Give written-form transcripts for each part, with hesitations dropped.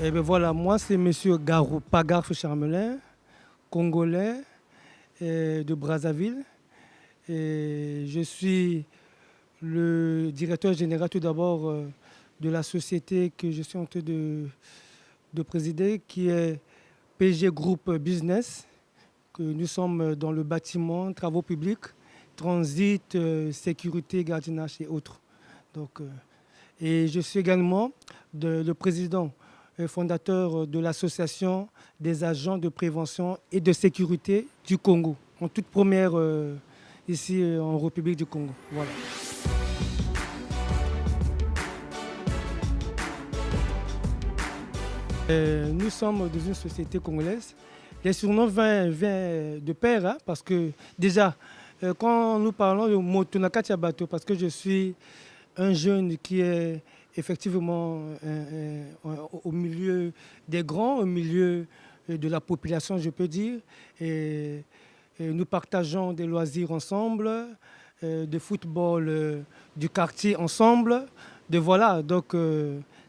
Eh bien voilà, moi c'est Monsieur Garou Pagarfe Charmelin, congolais de Brazzaville. Et je suis le directeur général tout d'abord de la société que je suis en train de présider, qui est PG Group Business, que nous sommes dans le bâtiment, travaux publics, transit, sécurité, gardiennage et autres. Donc, et je suis également le président et fondateur de l'association des agents de prévention et de sécurité du Congo, en toute première ici en République du Congo. Voilà. Nous sommes dans une société congolaise. Les surnoms viennent de pair, hein, parce que déjà, quand nous parlons de Motunakati Bato, parce que je suis un jeune qui est effectivement au milieu des grands, au milieu de la population, je peux dire. Et nous partageons des loisirs ensemble, de football du quartier ensemble. De voilà, donc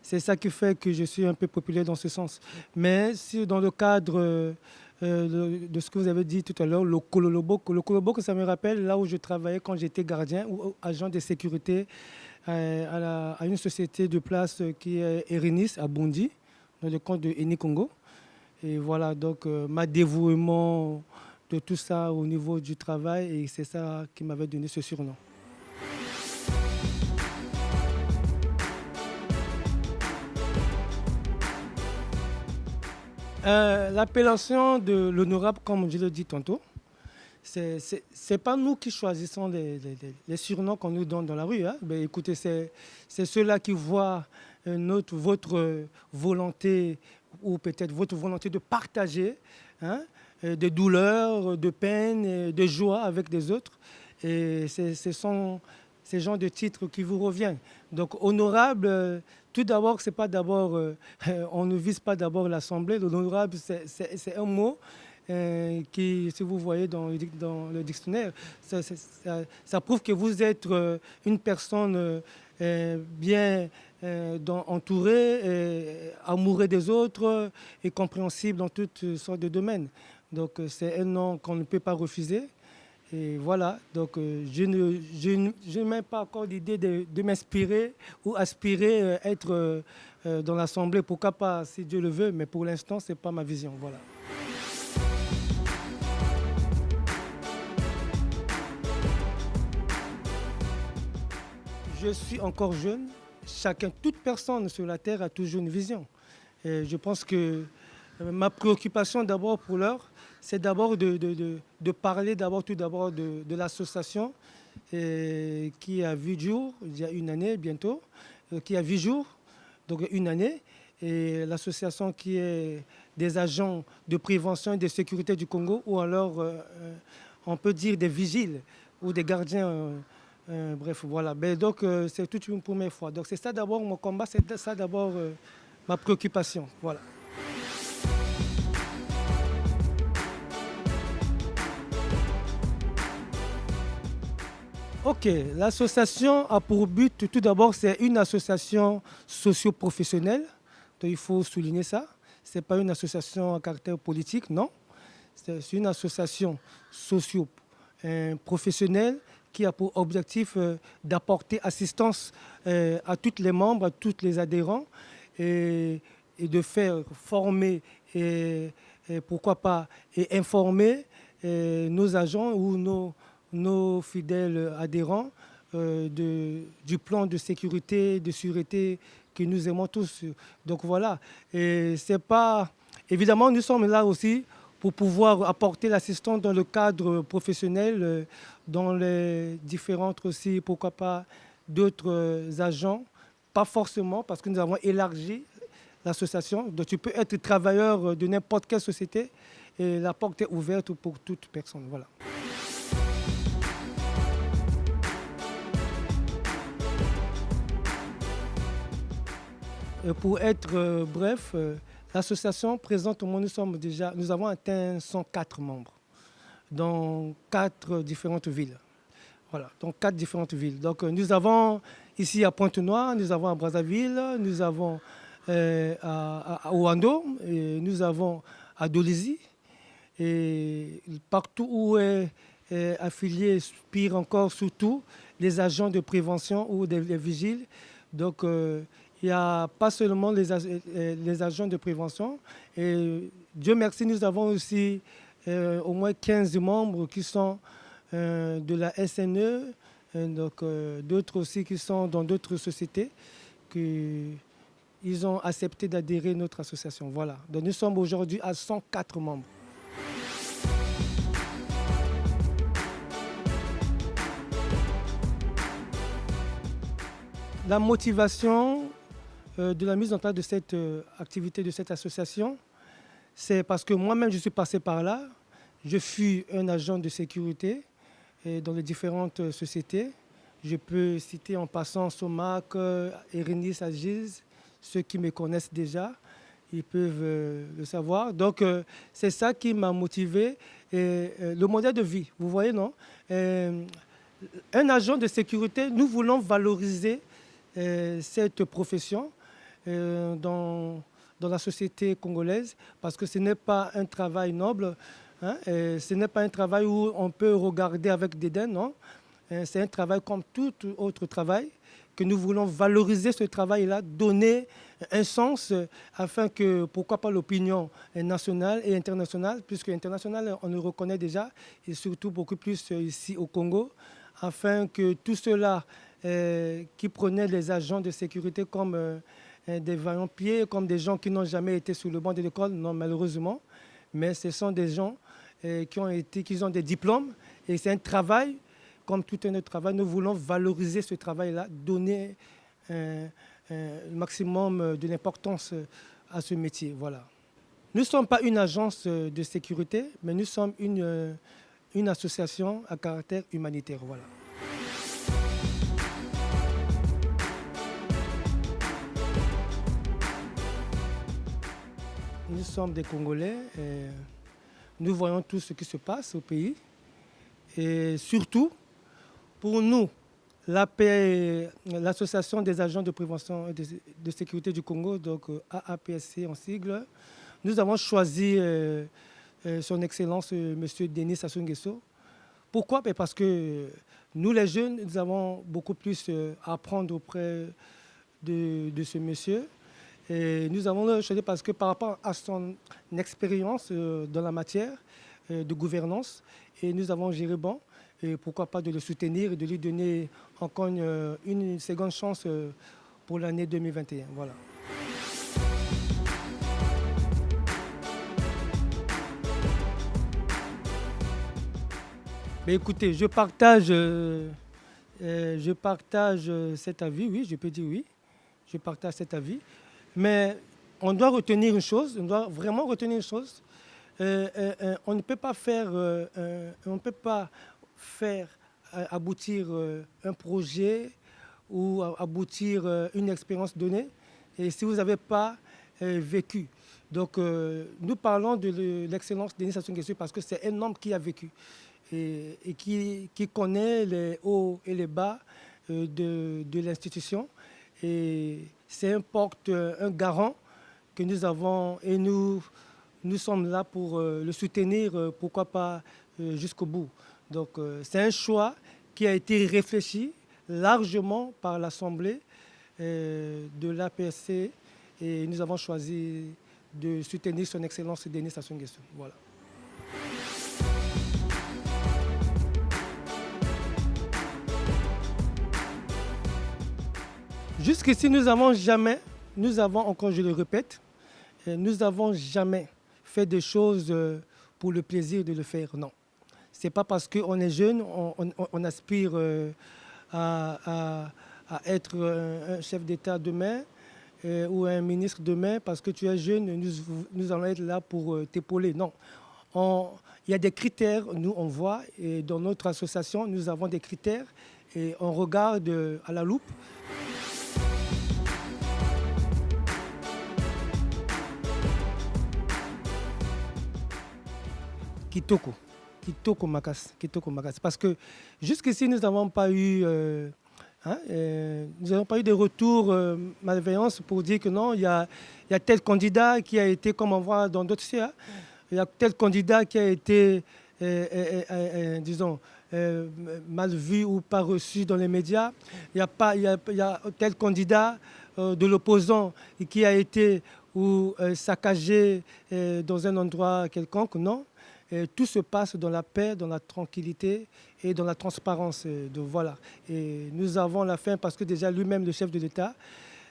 c'est ça qui fait que je suis un peu populaire dans ce sens. Mais si dans le cadre de ce que vous avez dit tout à l'heure, le Kololobok, ça me rappelle là où je travaillais quand j'étais gardien ou agent de sécurité à une société de place qui est Erinis à Bondy, dans le camp de Eni Congo. Et voilà, donc ma dévouement de tout ça au niveau du travail, et c'est ça qui m'avait donné ce surnom. L'appellation de l'honorable, comme je l'ai dit tantôt, c'est pas nous qui choisissons les surnoms qu'on nous donne dans la rue. Hein. Ben, écoutez, c'est ceux-là qui voient votre volonté, ou peut-être votre volonté de partager, hein, des douleurs, de peines, de joie avec des autres. Et ce sont ces genres de titres qui vous reviennent. Donc honorable, tout d'abord, c'est pas d'abord, on ne vise pas d'abord l'Assemblée. L'honorable, c'est un mot qui, si vous voyez dans le dictionnaire, ça prouve que vous êtes une personne bien entourée, amoureux des autres et compréhensible dans toutes sortes de domaines. Donc c'est un nom qu'on ne peut pas refuser. Et voilà, donc je n'ai même pas encore l'idée de m'inspirer ou aspirer à être dans l'Assemblée. Pourquoi pas, si Dieu le veut, mais pour l'instant, ce n'est pas ma vision. Voilà. Je suis encore jeune. Toute personne sur la Terre a toujours une vision. Et je pense que ma préoccupation d'abord pour l'heure, c'est d'abord de parler tout d'abord de l'association qui a vu jour il y a une année bientôt, qui a vu jour, donc une année, et l'association qui est des agents de prévention et de sécurité du Congo, ou alors on peut dire des vigiles ou des gardiens. Bref, voilà. Mais donc c'est toute une première fois. Donc c'est ça d'abord mon combat, c'est ça d'abord ma préoccupation. Voilà. Ok, l'association a pour but, tout d'abord, c'est une association socio-professionnelle. Donc, il faut souligner ça. Ce n'est pas une association à caractère politique, non. C'est une association socio-professionnelle qui a pour objectif d'apporter assistance à tous les membres, à tous les adhérents, et de faire former et pourquoi pas et informer nos agents ou nos fidèles adhérents du plan de sécurité, de sûreté que nous aimons tous. Donc voilà, et c'est pas... Évidemment, nous sommes là aussi pour pouvoir apporter l'assistance dans le cadre professionnel, dans les différentes aussi, pourquoi pas, d'autres agents. Pas forcément, parce que nous avons élargi l'association. Donc tu peux être travailleur de n'importe quelle société et la porte est ouverte pour toute personne. Voilà. Pour être bref, l'association présente au monde, nous avons atteint 104 membres dans 4 différentes villes. Voilà, dans 4 différentes villes. Donc nous avons ici à Pointe-Noire, nous avons à Brazzaville, nous avons à Ouando, et nous avons à Dolisie, et partout où est affilié, pire encore, surtout les agents de prévention ou les vigiles. Donc, il n'y a pas seulement les agents de prévention. Et Dieu merci, nous avons aussi au moins 15 membres qui sont de la SNE, donc d'autres aussi qui sont dans d'autres sociétés, ils ont accepté d'adhérer à notre association. Voilà. Donc nous sommes aujourd'hui à 104 membres. La motivation de la mise en place de cette activité, de cette association, c'est parce que moi-même, je suis passé par là. Je fus un agent de sécurité dans les différentes sociétés. Je peux citer en passant Somac, Erenis, Agiz, ceux qui me connaissent déjà, ils peuvent le savoir. Donc, c'est ça qui m'a motivé. Le modèle de vie, vous voyez, non? Un agent de sécurité, nous voulons valoriser cette profession dans la société congolaise, parce que ce n'est pas un travail noble, hein, ce n'est pas un travail où on peut regarder avec dédain, non. C'est un travail comme tout autre travail, que nous voulons valoriser ce travail-là, donner un sens afin que, pourquoi pas, l'opinion nationale et internationale, puisque internationale, on le reconnaît déjà, et surtout beaucoup plus ici au Congo, afin que tout cela qui prenaient les agents de sécurité comme des vaillants pieds, comme des gens qui n'ont jamais été sur le banc de l'école, non, malheureusement, mais ce sont des gens qui ont des diplômes, et c'est un travail, comme tout un autre travail. Nous voulons valoriser ce travail-là, donner le maximum de l'importance à ce métier. Voilà. Nous ne sommes pas une agence de sécurité, mais nous sommes une association à caractère humanitaire. Voilà. Nous sommes des Congolais, et nous voyons tout ce qui se passe au pays. Et surtout, pour nous, l'Association des agents de prévention et de sécurité du Congo, donc AAPSC en sigle, nous avons choisi son Excellence M. Denis Sassou Nguesso. Pourquoi? Parce que nous, les jeunes, nous avons beaucoup plus à apprendre auprès de ce monsieur. Et nous avons choisi parce que par rapport à son expérience dans la matière de gouvernance, et nous avons géré bon, et pourquoi pas de le soutenir et de lui donner encore une seconde chance pour l'année 2021. Voilà. Mais écoutez, je partage cet avis, oui, je peux dire oui, je partage cet avis. Mais on doit retenir une chose, on doit vraiment retenir une chose. On ne peut pas faire aboutir un projet ou aboutir une expérience donnée et si vous n'avez pas vécu. Donc nous parlons de l'excellence de Denis Sassou Nguesso parce que c'est un homme qui a vécu et qui connaît les hauts et les bas de l'institution. Et c'est un garant que nous avons et nous sommes là pour le soutenir, pourquoi pas jusqu'au bout. Donc c'est un choix qui a été réfléchi largement par l'Assemblée de l'APSC et nous avons choisi de soutenir son Excellence Denis Sassou Nguesso. Voilà. Jusqu'ici, nous avons, encore je le répète, nous n'avons jamais fait des choses pour le plaisir de le faire, non. Ce n'est pas parce qu'on est jeune, on aspire à être un chef d'État demain ou un ministre demain, parce que tu es jeune, nous allons être là pour t'épauler. Non. Il y a des critères, nous on voit, et dans notre association, nous avons des critères et on regarde à la loupe. Kitoko Makas. Parce que jusqu'ici, nous n'avons pas eu Hein, nous n'avons pas eu de retours malveillants pour dire que non, il y a tel candidat qui a été, comme on voit dans d'autres CA, il y a tel candidat qui a été, disons, mal vu ou pas reçu dans les médias. Il y a tel candidat de l'opposant qui a été ou saccagé dans un endroit quelconque. Non. Tout se passe dans la paix, dans la tranquillité et dans la transparence. Voilà. Et nous avons la fin parce que déjà lui-même, le chef de l'État,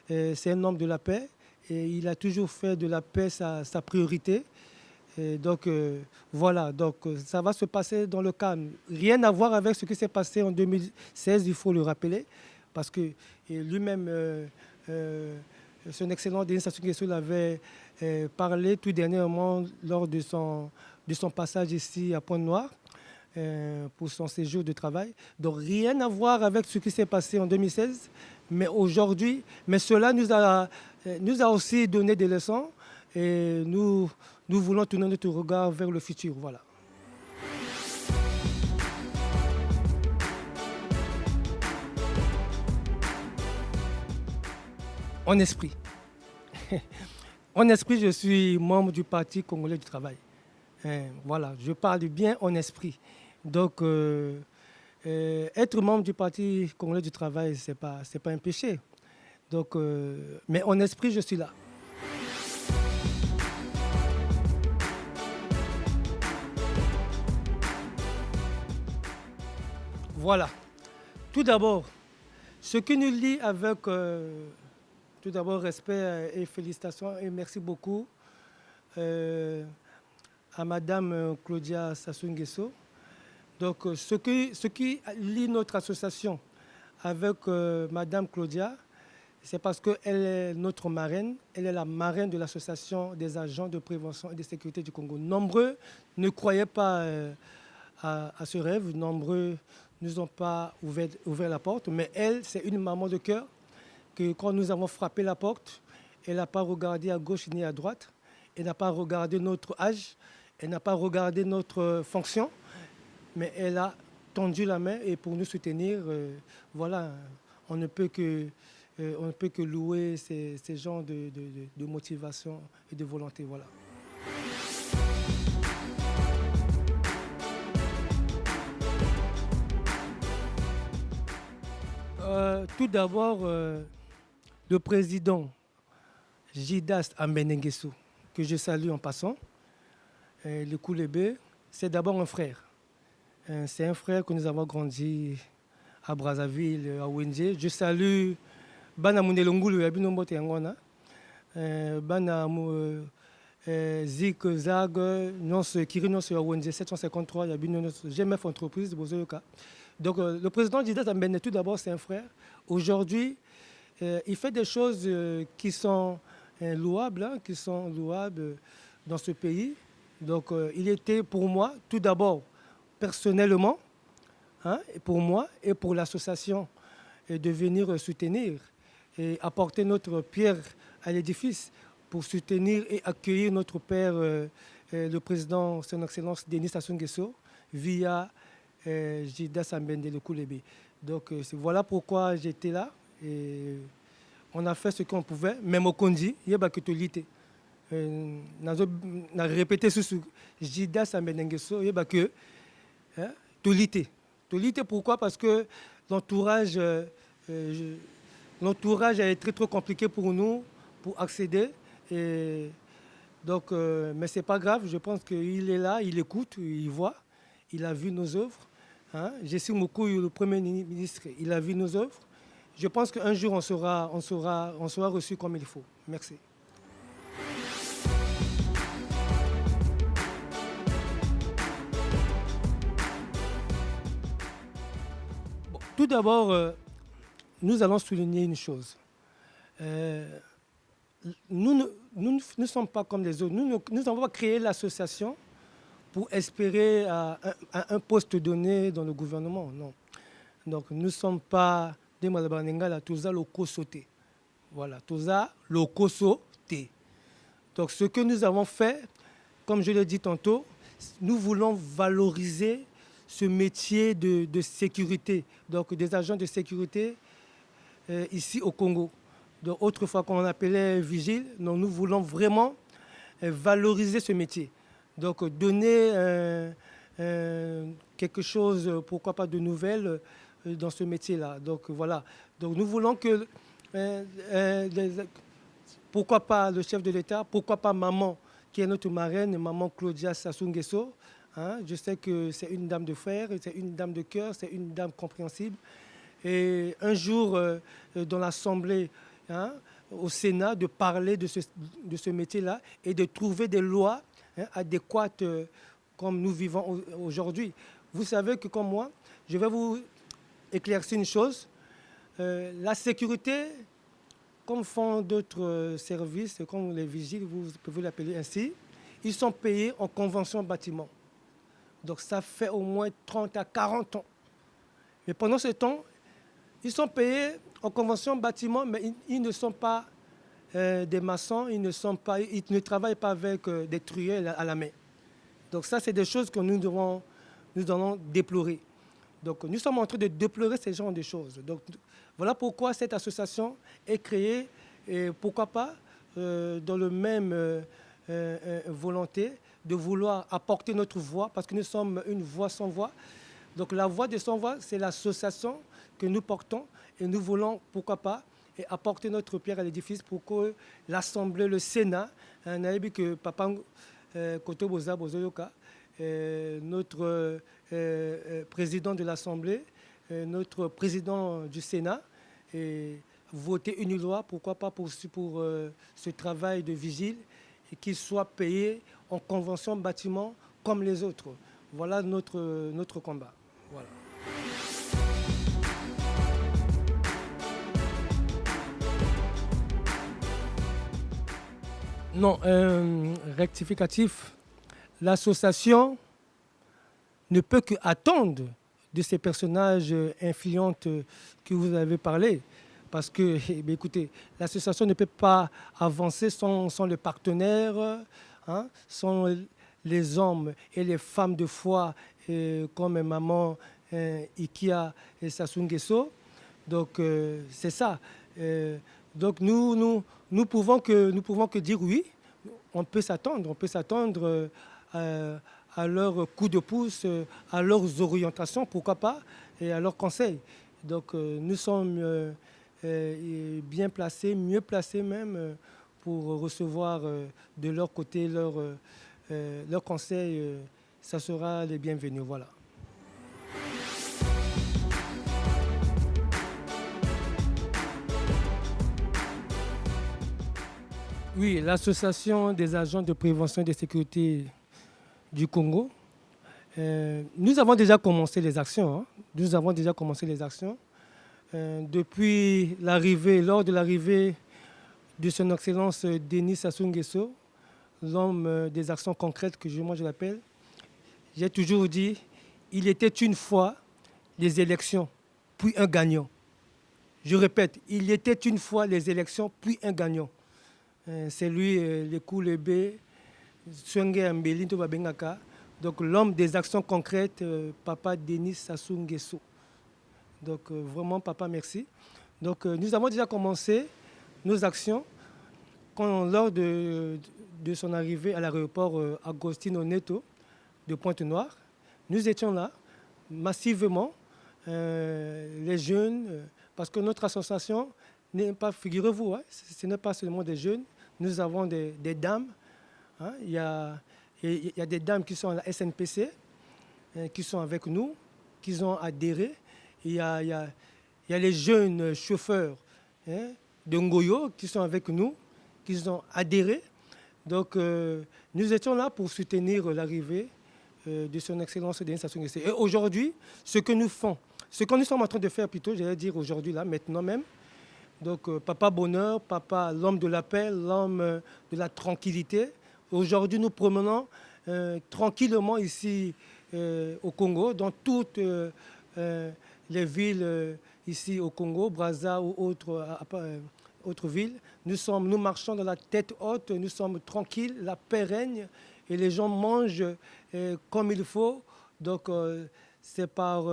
c'est un homme de la paix et il a toujours fait de la paix sa priorité. Et donc voilà, donc ça va se passer dans le calme. Rien à voir avec ce qui s'est passé en 2016, il faut le rappeler, parce que lui-même, son excellent Denis Sassou Nguesso l'avait parlé tout dernièrement lors de son passage ici à Pointe-Noire pour son séjour de travail. Donc rien à voir avec ce qui s'est passé en 2016, mais aujourd'hui, mais cela nous a aussi donné des leçons et nous voulons tourner notre regard vers le futur. Voilà. En esprit. En esprit, je suis membre du Parti congolais du travail. Voilà, je parle bien en esprit. Donc, être membre du Parti congolais du travail, ce n'est pas un péché. Donc, mais en esprit, je suis là. Voilà. Tout d'abord, ce qui nous lie avec, tout d'abord, respect et félicitations et merci beaucoup à Madame Claudia Sassou Nguesso. Donc, ce qui lie notre association avec Madame Claudia, c'est parce qu'elle est notre marraine. Elle est la marraine de l'association des agents de prévention et de sécurité du Congo. Nombreux ne croyaient pas à ce rêve. Nombreux ne nous ont pas ouvert la porte. Mais elle, c'est une maman de cœur que quand nous avons frappé la porte, elle n'a pas regardé à gauche ni à droite. Elle n'a pas regardé notre âge. Elle n'a pas regardé notre fonction. Mais elle a tendu la main et pour nous soutenir, voilà, on ne peut que louer ces genres de motivation et de volonté. Voilà. Tout d'abord, le président Jidas Ambenenguesso, que je salue en passant, le Koulébé, c'est d'abord un frère. C'est un frère que nous avons grandi à Brazzaville, à Wendy. Je salue Bana Mundelongulu, Yabinombote Yangwana, Bana Zik Zag, Kirinos à Wendy 753, Yabinombote GMF Entreprise de Bozoyoka. Donc le président Jidas Ambene, tout d'abord, c'est un frère. Aujourd'hui, il fait des choses qui sont louables, dans ce pays. Donc il était pour moi, tout d'abord, personnellement, pour moi et pour l'association, de venir soutenir et apporter notre pierre à l'édifice pour soutenir et accueillir notre père, le président, son Excellence Denis Sassou Nguesso, via Jidas Ambende le Koulébé. Donc voilà pourquoi j'étais là. Et on a fait ce qu'on pouvait, même au Kondi, il y a que tolité. On a répété ce Jidas Ambende Nguesso, il y a que tolité. Tolité, pourquoi? Parce que l'entourage a été trop compliqué pour nous, pour accéder. Et donc, mais ce n'est pas grave, je pense qu'il est là, il écoute, il voit, il a vu nos œuvres. Jessie Moukouy, le Premier ministre, il a vu nos œuvres. Je pense qu'un jour, on sera reçu comme il faut. Merci. Tout d'abord, nous allons souligner une chose. Nous ne sommes pas comme les autres. Nous n'avons pas créé l'association pour espérer un poste donné dans le gouvernement. Non. Donc, nous ne sommes pas des Malabanengala, Toza Loko Sauté. Voilà, Toza Loko Sauté. Donc, ce que nous avons fait, comme je l'ai dit tantôt, nous voulons valoriser ce métier de sécurité. Donc des agents de sécurité ici au Congo. Donc, autrefois, qu'on appelait vigile, donc nous voulons vraiment valoriser ce métier. Donc, donner quelque chose, pourquoi pas de nouvelles, dans ce métier-là. Donc, voilà. Donc, nous voulons que, pourquoi pas le chef de l'État, pourquoi pas maman, qui est notre marraine, maman Claudia Sassou Nguesso. Hein, je sais que c'est une dame de fer, c'est une dame de cœur, c'est une dame compréhensible. Et un jour, dans l'Assemblée, hein, au Sénat, de parler de ce métier-là et de trouver des lois, hein, adéquates, comme nous vivons aujourd'hui. Vous savez que comme moi, je vais vous éclaircir une chose. La sécurité, comme font d'autres services, comme les vigiles, vous pouvez l'appeler ainsi, ils sont payés en convention bâtiment. Donc ça fait au moins 30 à 40 ans. Mais pendant ce temps, ils sont payés en convention bâtiment, mais ils ne sont pas des maçons, ils ne travaillent pas avec des truelles à la main. Donc ça, c'est des choses que nous allons déplorer. Donc nous sommes en train de déplorer ce genre de choses. Donc voilà pourquoi cette association est créée et pourquoi pas dans le même volonté de vouloir apporter notre voix, parce que nous sommes une voix sans voix. Donc la voix de sans voix, c'est l'association que nous portons et nous voulons, pourquoi pas, et apporter notre pierre à l'édifice pour que l'Assemblée, le Sénat, que Papa Kotoboza Bozoyoka, notre président de l'Assemblée, notre président du Sénat, et voter une loi, pourquoi pas pour ce travail de vigile, et qu'il soit payé en convention bâtiment comme les autres. Voilà notre combat. Voilà. Non, rectificatif. L'association ne peut qu'attendre de ces personnages influents que vous avez parlé. Parce que, écoutez, l'association ne peut pas avancer sans le partenaire, hein, sans les hommes et les femmes de foi comme maman Ikia et Sassou Nguesso. Donc, c'est ça. Donc, nous pouvons que dire oui, on peut s'attendre à leur coup de pouce, à leurs orientations, pourquoi pas, et à leurs conseils. Donc, nous sommes bien placés, mieux placés même, pour recevoir de leur côté leurs conseils. Ça sera les bienvenus. Voilà. Oui, l'Association des agents de prévention et de sécurité du Congo. Nous avons déjà commencé les actions. Hein. Nous avons déjà commencé les actions. Depuis lors de l'arrivée de son Excellence Denis Sassou Nguesso, l'homme des actions concrètes que moi je l'appelle, j'ai toujours dit, il était une fois les élections, puis un gagnant. Je répète, il était une fois les élections, puis un gagnant. C'est lui, le Koulébé, Suenge Ambeli, Bengaka. Donc l'homme des actions concrètes, Papa Denis Sassou Nguesso. Donc vraiment, Papa, merci. Donc nous avons déjà commencé nos actions lors de son arrivée à l'aéroport Agostino Neto de Pointe-Noire. Nous étions là, massivement, les jeunes, parce que notre association n'est pas, figurez-vous, hein, ce n'est pas seulement des jeunes, nous avons des dames. Hein, il y a des dames qui sont à la SNPC, qui sont avec nous, qui ont adhéré. Il y a les jeunes chauffeurs, hein, de Ngoyo qui sont avec nous, qui ont adhéré. Donc, nous étions là pour soutenir l'arrivée de son Excellence Denis Sassou Nguesso. Et aujourd'hui, ce que nous sommes en train de faire plutôt, j'allais dire aujourd'hui, là, maintenant même, donc Papa Bonheur, Papa l'homme de la paix, l'homme de la tranquillité. Aujourd'hui, nous promenons tranquillement ici au Congo, dans toutes les villes ici au Congo, Brazza ou autres villes. Nous marchons dans la tête haute, nous sommes tranquilles, la paix règne et les gens mangent comme il faut. Donc c'est par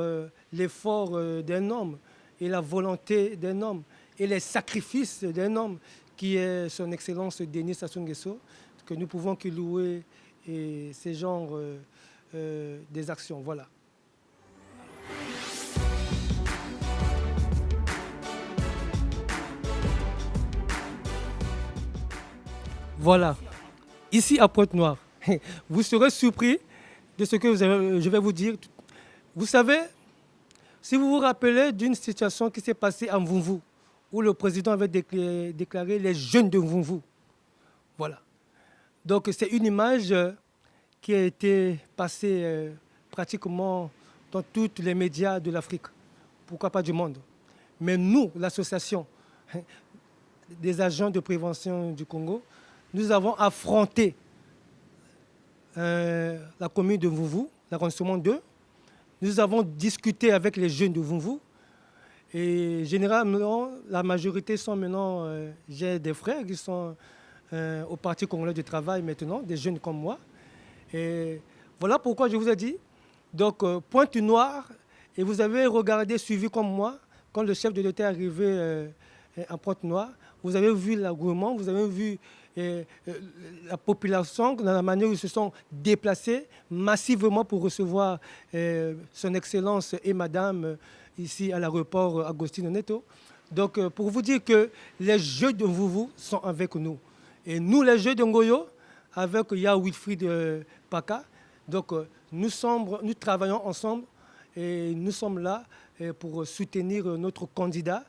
l'effort d'un homme et la volonté d'un homme. et les sacrifices d'un homme qui est son Excellence Denis Sassou Nguesso, que nous pouvons que louer et ces genres des actions. Voilà. Voilà. Ici à Pointe-Noire, vous serez surpris de ce que je vais vous dire. Vous savez, si vous vous rappelez d'une situation qui s'est passée à Mvumvu, où le président avait déclaré les jeunes de Mvumvu. Voilà. Donc c'est une image qui a été passée pratiquement dans tous les médias de l'Afrique, pourquoi pas du monde. Mais nous, l'association des agents de prévention du Congo, nous avons affronté la commune de Mvumvu, l'arrondissement 2. Nous avons discuté avec les jeunes de Mvumvu. Et généralement, la majorité sont maintenant, j'ai des frères qui sont au Parti congolais du travail maintenant, des jeunes comme moi. Et voilà pourquoi je vous ai dit, donc Pointe-Noire, et vous avez regardé, suivi comme moi, quand le chef de l'État est arrivé à Pointe-Noire, vous avez vu l'engouement, vous avez vu la population, dans la manière où ils se sont déplacés massivement pour recevoir son Excellence et Madame ici à l'aéroport Agostino Neto. Donc pour vous dire que les jeux de Mvumvu sont avec nous. Et nous, les jeux de Ngoyo, avec Ya Wilfried Paka, donc nous travaillons ensemble et nous sommes là pour soutenir notre candidat,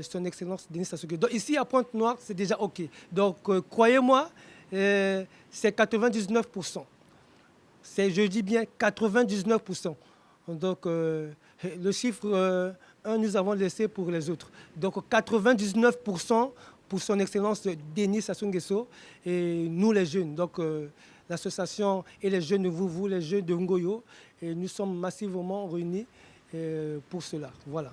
son Excellence Denis Sassou Nguesso. Donc ici à Pointe-Noire, c'est déjà OK. Donc croyez-moi, c'est 99%. Je dis bien 99%. Donc le chiffre 1, nous avons laissé pour les autres. Donc 99% pour son Excellence Denis Sassou Nguesso et nous les jeunes. Donc l'association et les jeunes de Mvumvu, les jeunes de Ngoyo, et nous sommes massivement réunis pour cela. Voilà.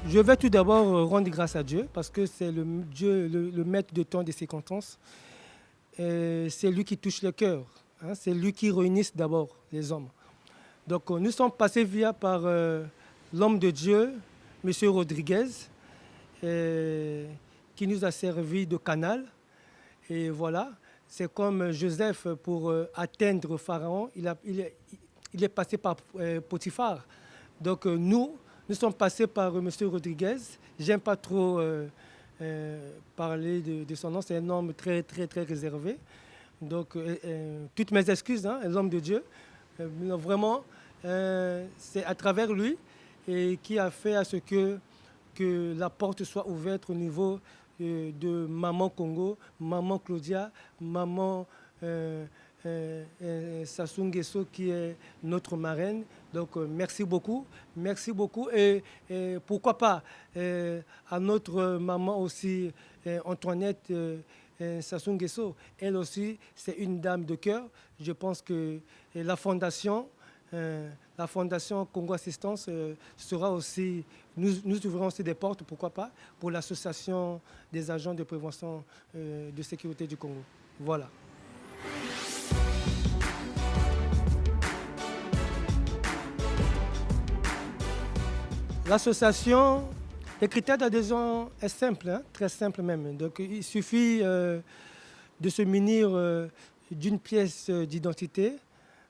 Je vais tout d'abord rendre grâce à Dieu parce que c'est Dieu, le maître de temps et des circonstances. C'est lui qui touche le cœur. Hein, c'est lui qui réunit d'abord les hommes. Donc nous sommes passés par l'homme de Dieu, M. Rodriguez, qui nous a servi de canal. Et voilà, c'est comme Joseph pour atteindre Pharaon, il est passé par Potiphar. Donc nous sommes passés par M. Rodriguez. J'aime pas trop parler de son nom, c'est un homme très, très, très réservé. Donc toutes mes excuses, hein, l'homme de Dieu. Vraiment, c'est à travers lui et qui a fait à ce que la porte soit ouverte au niveau de Maman Congo, Maman Claudia, Maman Sassou Nguesso qui est notre marraine. Donc merci beaucoup. Et pourquoi pas à notre maman aussi, Antoinette Sassou Nguesso. Elle aussi, c'est une dame de cœur. Je pense que la fondation Congo Assistance sera aussi, nous ouvrons aussi des portes, pourquoi pas, pour l'association des agents de prévention de sécurité du Congo. Voilà. L'association, les critères d'adhésion est simple, hein, très simple même. Donc il suffit de se munir d'une pièce d'identité,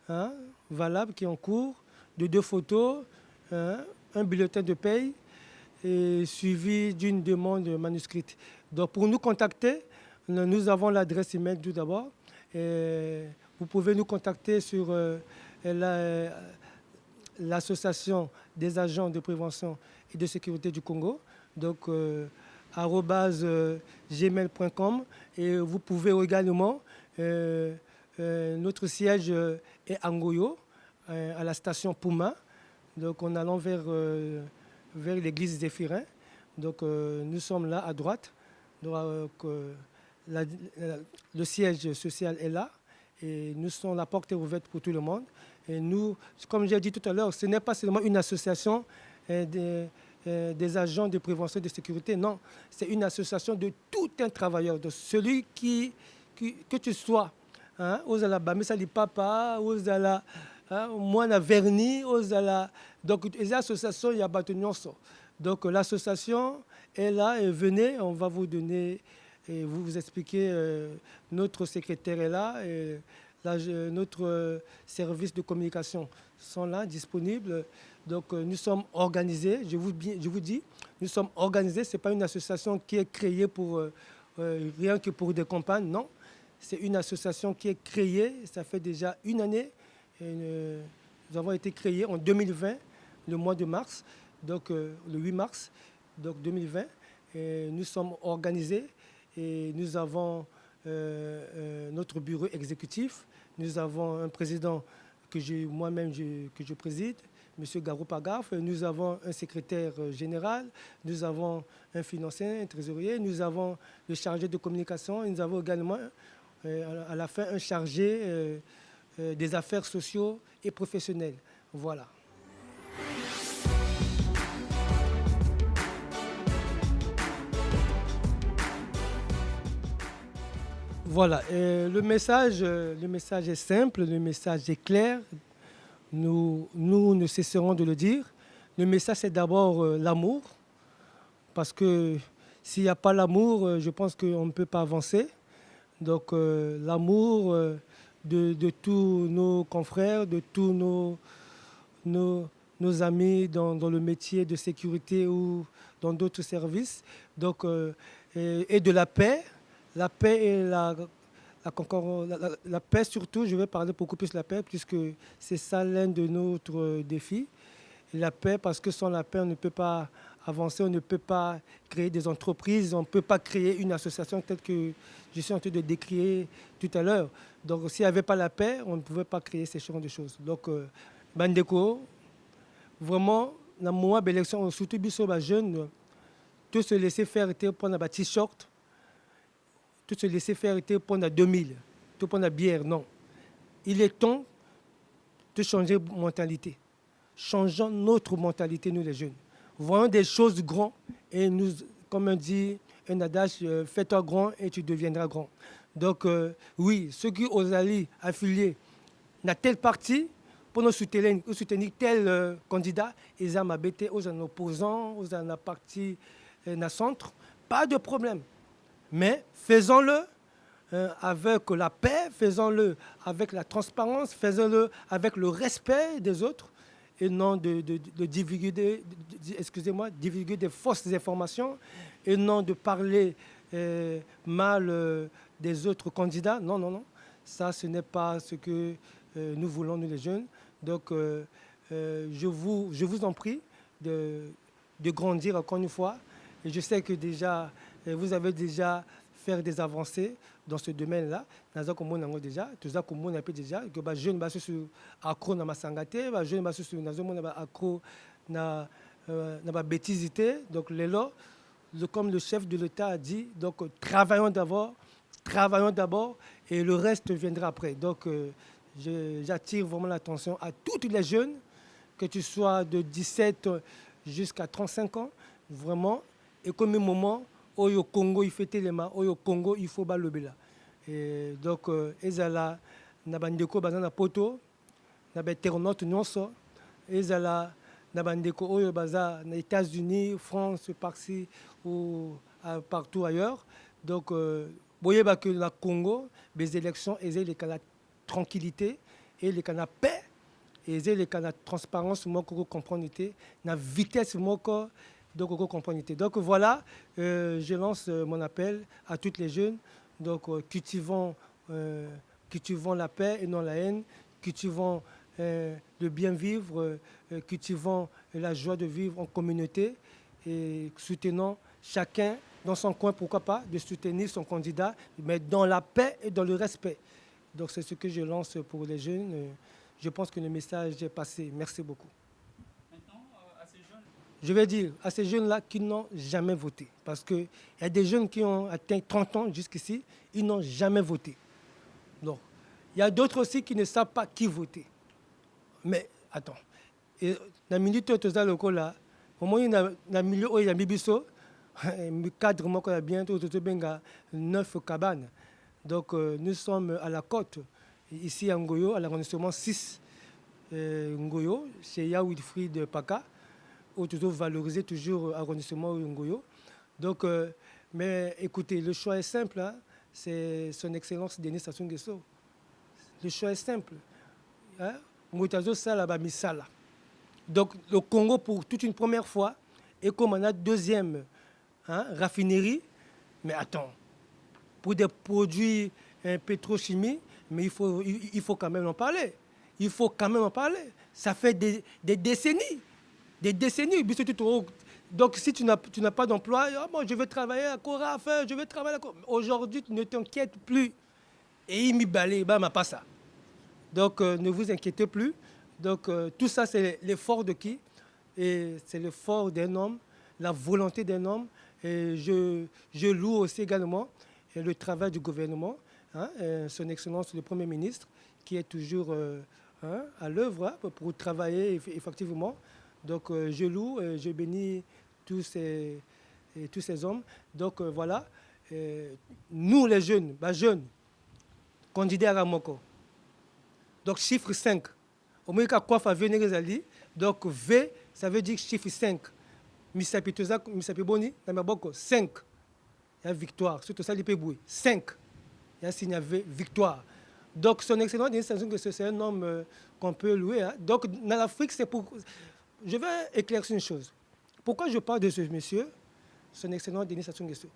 hein, valable qui est en cours, de 2 photos, hein, un bulletin de paye et suivi d'une demande manuscrite. Donc pour nous contacter, nous avons l'adresse email tout d'abord. Vous pouvez nous contacter sur l'association des agents de prévention et de sécurité du Congo, donc @gmail.com, et vous pouvez également, notre siège est à Ngoyo, à la station Puma, donc en allant vers l'église Zéphirin. Donc nous sommes là à droite, donc, le siège social est là et la porte est ouverte pour tout le monde. Et nous, comme j'ai dit tout à l'heure, ce n'est pas seulement une association des agents de prévention et de sécurité, non. C'est une association de tout un travailleur, de celui que tu sois hein, ozala bamesa lipapa, ozala mwana vernis, ozala. Donc les associations, il y a bato nyonso. Donc l'association est là et venez, on va vous donner et vous expliquer. Notre secrétaire est là et notre service de communication sont là, disponibles. Donc nous sommes organisés, je vous dis, nous sommes organisés. Ce n'est pas une association qui est créée pour rien que pour des campagnes, non. C'est une association qui est créée, ça fait déjà une année. Nous avons été créés en 2020, le mois de mars, donc le 8 mars donc 2020. Et nous sommes organisés et nous avons notre bureau exécutif. Nous avons un président que moi-même que je préside, M. Garou Pagaf. Nous avons un secrétaire général, nous avons un financier, un trésorier, nous avons le chargé de communication et nous avons également à la fin un chargé des affaires sociaux et professionnelles. Voilà. Voilà, le message est simple, le message est clair. Nous ne cesserons de le dire. Le message, c'est d'abord l'amour, parce que s'il n'y a pas l'amour, je pense qu'on ne peut pas avancer. Donc l'amour de tous nos confrères, de tous nos amis dans le métier de sécurité ou dans d'autres services. Donc, et de la paix et la paix surtout, je vais parler beaucoup plus de la paix puisque c'est ça l'un de notre défi. La paix, parce que sans la paix, on ne peut pas avancer, on ne peut pas créer des entreprises, on ne peut pas créer une association telle que je suis en train de décrire tout à l'heure. Donc s'il n'y avait pas la paix, on ne pouvait pas créer ces genres de choses. Donc, Bandeko, vraiment, dans le moment de l'élection, surtout les jeunes, tout se laisser faire était prendre un t-shirt, tout se laisser faire était prendre 2000, tout prendre la bière, non. Il est temps de changer de mentalité. Changeons notre mentalité, nous les jeunes. Voyons des choses grandes et nous, comme on dit, un adage, fais-toi grand et tu deviendras grand. Donc, oui, ceux qui osent aller affilier dans tel parti pour nous soutenir tel candidat, ils ont abêté aux opposants, aux partis dans le centre, pas de problème. Mais faisons-le avec la paix, faisons-le avec la transparence, faisons-le avec le respect des autres et non de divulguer des fausses informations et non de parler mal des autres candidats. Non, non, non. Ça, ce n'est pas ce que nous voulons, nous les jeunes. Donc, je vous en prie de grandir encore une fois. Et je sais que déjà, vous avez déjà fait des avancées dans ce domaine-là. Nous avons déjà, que les jeunes sont accro à ma sangate, les jeunes sont accro à la bêtisité. Donc, comme le chef de l'État a dit, donc travaillons d'abord, et le reste viendra après. Donc, j'attire vraiment l'attention à tous les jeunes, que tu sois de 17 jusqu'à 35 ans, vraiment, et comme un moment, au Congo, il fait téléma, au Congo, il faut balobela. Et donc, ezala, nabandeko bazana poto, nabaternote nyonso, ezala, nabandeko oyo baza na États-Unis, France, par-ci ou partout ailleurs. Donc, voyez que la Congo, les élections, elles ont la tranquillité et la paix, et elles ont la transparence, moko comprendre, la vitesse moko. Donc voilà, je lance mon appel à toutes les jeunes. Donc cultivons la paix et non la haine, cultivons le bien vivre, cultivons la joie de vivre en communauté et soutenons chacun dans son coin, pourquoi pas, de soutenir son candidat, mais dans la paix et dans le respect. Donc c'est ce que je lance pour les jeunes. Je pense que le message est passé. Merci beaucoup. Je vais dire à ces jeunes-là qui n'ont jamais voté. Parce qu'il y a des jeunes qui ont atteint 30 ans jusqu'ici, ils n'ont jamais voté. Donc, il y a d'autres aussi qui ne savent pas qui voter. Mais attends, dans la minute où tu es là, au moins, dans le milieu où il y a Bibiso, le cadre, moi, bientôt, tu as 9 cabanes. Donc, nous sommes à la côte, ici à Ngoyo, à l'arrondissement 6, Ngoyo, chez Ya Wilfried Paka, où toujours valoriser toujours l'arrondissement Ngoyo. Donc, mais écoutez, le choix est simple, hein, c'est son Excellence Denis Sassou Nguesso. Le choix est simple. Hein? Donc, le Congo, pour toute une première fois, et comme on a deuxième raffinerie, mais attends, pour des produits pétrochimiques, mais il faut quand même en parler. Il faut quand même en parler. Ça fait des décennies. Des décennies. Donc, si tu n'as pas d'emploi, oh, bon, je vais travailler à Coraf, je vais travailler à Coraf. Aujourd'hui, tu ne t'inquiètes plus. Et il m'y balaye, bah, pas ça. Donc, ne vous inquiétez plus. Donc, tout ça, c'est l'effort de qui? Et c'est l'effort d'un homme, la volonté d'un homme. Et je loue aussi également le travail du gouvernement, hein, son Excellence le Premier ministre, qui est toujours à l'œuvre pour travailler effectivement. Donc, je loue, je bénis tous ces hommes. Donc, voilà. Nous, les jeunes, candidats à Ramoko. Donc, chiffre 5. Au moins, quoi venir donc, V, ça veut dire chiffre 5. Misapiboni, 5. Il y a victoire. Surtout ça, il peut bouiller. 5. Il y a signe victoire. Donc, son excellence, c'est un homme qu'on peut louer. Hein. Donc, dans l'Afrique, c'est pour. Je vais éclaircir une chose. Pourquoi je parle de ce monsieur, son excellence Denis Sassou Nguesso?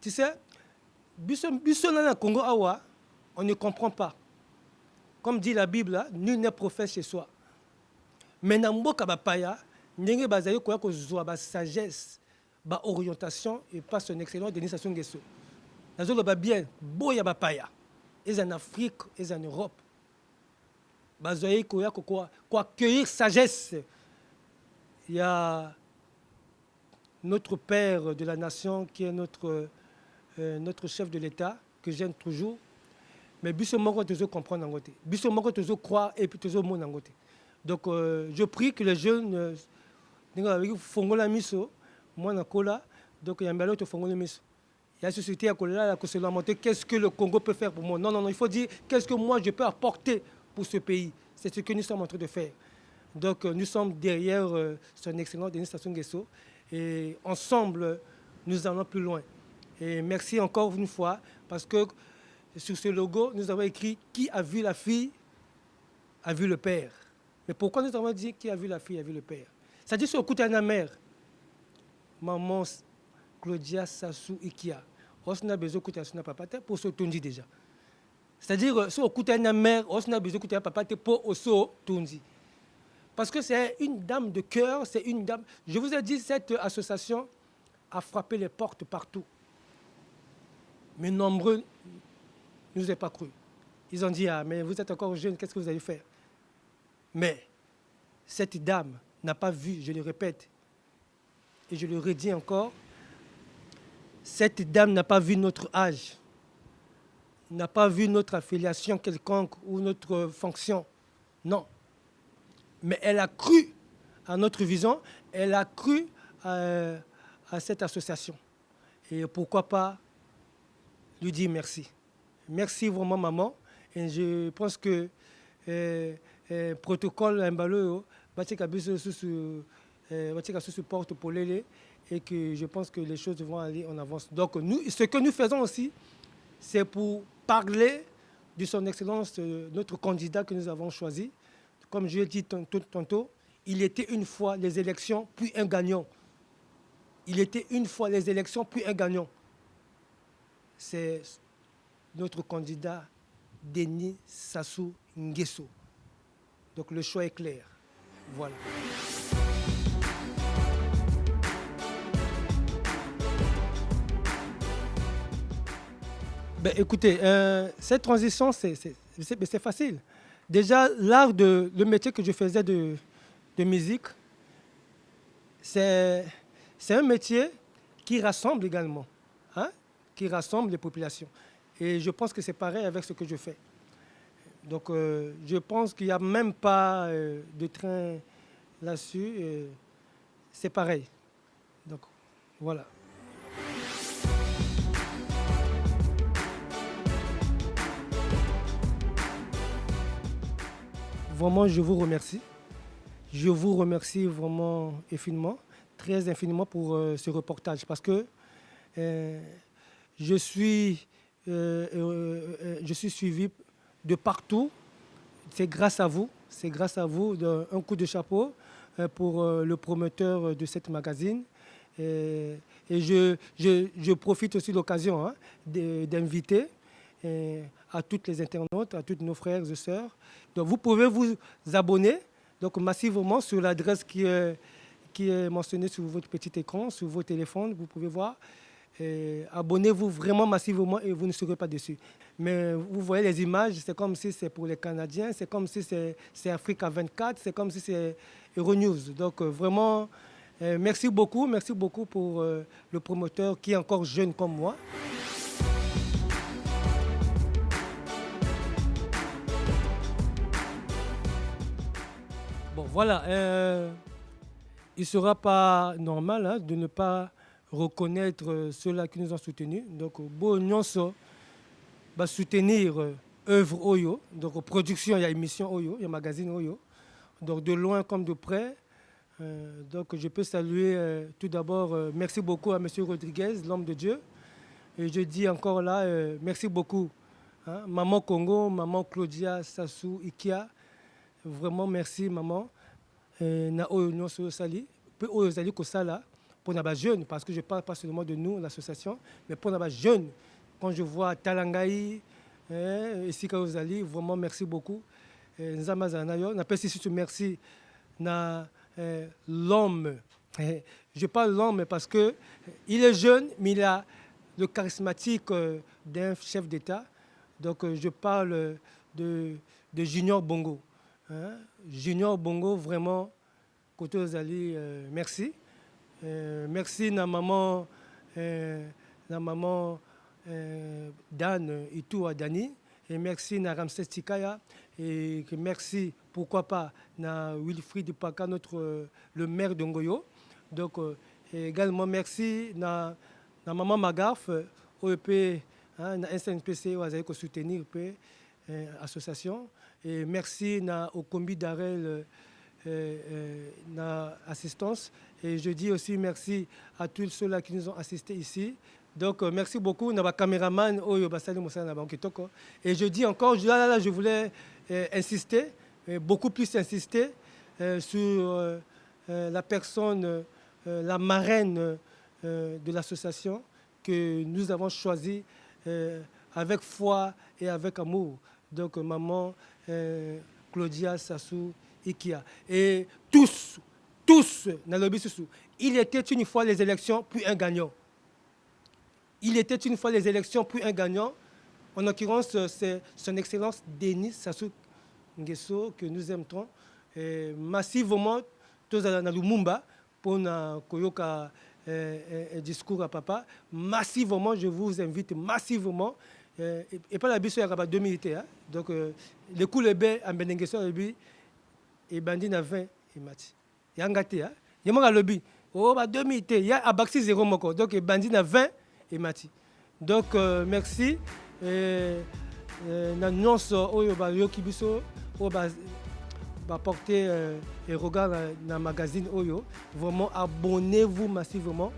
Tu sais, dans le Congo, on ne comprend pas. Comme dit la Bible, nul n'est prophète chez soi. Mais dans le Mboka Bapaya, il y a une sagesse, une orientation, et pas son excellence Denis Sassou Nguesso. Dans le bien, Boya Bapaya, et en Afrique, et en Europe. Il y a accueillir sagesse. Il y a notre père de la nation qui est notre chef de l'État, que j'aime toujours. Mais Bisso Moko toujours comprendre en côté. Bisso Moko toujours croire et puis toujours mon en côté. Donc je prie que les jeunes font la miso, moi na kola, donc il y a un bel autre font la miso. Il y a la société à kola qui se lamenter qu'est-ce que le Congo peut faire pour moi. Non, il faut dire qu'est-ce que moi je peux apporter pour ce pays. C'est ce que nous sommes en train de faire. Donc nous sommes derrière son excellence Denis Sassou Nguesso et ensemble nous allons plus loin. Et merci encore une fois parce que sur ce logo, nous avons écrit « Qui a vu la fille, a vu le père ». Mais pourquoi nous avons dit « Qui a vu la fille, a vu le père » Ça dit sur le coup de la mère. Maman Claudia Sassou Ikia. On a besoin de son papa pour se tourner déjà. C'est-à-dire, sur le coup de la mère, on a besoin de papa pour se tourner. Parce que c'est une dame de cœur, c'est une dame... Je vous ai dit, cette association a frappé les portes partout. Mais nombreux ne nous ont pas cru. Ils ont dit, ah, mais vous êtes encore jeune, qu'est-ce que vous allez faire? Mais cette dame n'a pas vu, je le répète, et je le redis encore, cette dame n'a pas vu notre âge, n'a pas vu notre affiliation quelconque ou notre fonction. Non. Mais elle a cru à notre vision, elle a cru à cette association. Et pourquoi pas lui dire merci. Merci vraiment, maman. Et je pense que le protocole Mbalo va se porte pour l'élé et que je pense que les choses vont aller en avance. Donc, nous, ce que nous faisons aussi, c'est pour parler de son excellence, notre candidat que nous avons choisi. Comme je l'ai dit tantôt, il était une fois les élections, puis un gagnant. Il était une fois les élections, puis un gagnant. C'est notre candidat Denis Sassou Nguesso. Donc le choix est clair. Voilà. Ben, écoutez, cette transition, c'est facile. Déjà, le métier que je faisais de musique, c'est un métier qui rassemble également, hein, qui rassemble les populations. Et je pense que c'est pareil avec ce que je fais. Donc, je pense qu'il n'y a même pas de train là-dessus. C'est pareil. Donc, voilà. vraiment, je vous remercie. Je vous remercie vraiment infiniment, très infiniment pour ce reportage parce que euh, je suis, je suis suivi de partout. C'est grâce à vous. C'est grâce à vous. Un coup de chapeau pour le promoteur de cette magazine. Et je profite aussi de l'occasion d'inviter à toutes les internautes, à tous nos frères et sœurs. Donc vous pouvez vous abonner donc massivement sur l'adresse qui est mentionnée sur votre petit écran, sur vos téléphones. Vous pouvez voir. Abonnez-vous vraiment massivement et vous ne serez pas déçus. Mais vous voyez les images, c'est comme si c'est pour les Canadiens, c'est comme si c'est Africa 24, c'est comme si c'est Euronews. Donc vraiment, merci beaucoup pour le promoteur qui est encore jeune comme moi. Bon voilà, il ne sera pas normal de ne pas reconnaître ceux-là qui nous ont soutenus. Donc, bon, nous va soutenir œuvre Oyo, donc production, il y a émission Oyo, il y a magazine Oyo. Donc, de loin comme de près. Donc, je peux saluer tout d'abord, merci beaucoup à M. Rodriguez, l'homme de Dieu. Et je dis encore là, merci beaucoup. Maman Congo, maman Claudia Sassou Ikia. Vraiment, merci, maman. Na Oyo Nyonso Sali. Peu Oyo Sali Kosala. Pour les jeunes, parce que je ne parle pas seulement de nous, l'association, mais pour les jeunes, quand je vois Talangaï, et Sika Ozali, vraiment merci beaucoup. Nzama Zanayo, merci na l'homme. Je parle l'homme parce que il est jeune, mais il a le charismatique d'un chef d'État. Donc je parle de Junior Bongo. Junior Bongo, vraiment, Koto Ozali, merci. Merci na maman Dan Itou Dani et merci na Ramsès Tikaya et merci pourquoi pas na Wilfried Paka le maire de Ngoyo. Donc également merci na maman Magarf OEP na SNPC ou soutenir association et merci na au combi d'Arel assistance et je dis aussi merci à tous ceux-là qui nous ont assistés ici. Donc merci beaucoup na caméraman et je dis encore je voulais insister beaucoup plus insister sur la personne la marraine de l'association que nous avons choisie avec foi et avec amour. Donc maman Claudia Sassou Ikia. Et tous, il était une fois les élections, puis un gagnant. Il était une fois les élections, puis un gagnant. En l'occurrence, c'est son Excellence Denis Sassou Nguesso que nous aimons massivement, tous à Lumumba, pour un discours à papa. Massivement, je vous invite massivement. Et pas la biso à 2 minutes. Donc, le coup le bé en Benengeso, et bandi na 20 et mati. Il y a un gâté, il y a un lobby. Oh, 2 minutes, il y a un baxi 0 moko. Donc, bandi na 20 et mati. Donc, merci. Na nyonso oyo ba yoki biso o ba porter et regarder dans le magazine Oyo. Vraiment, abonnez-vous massivement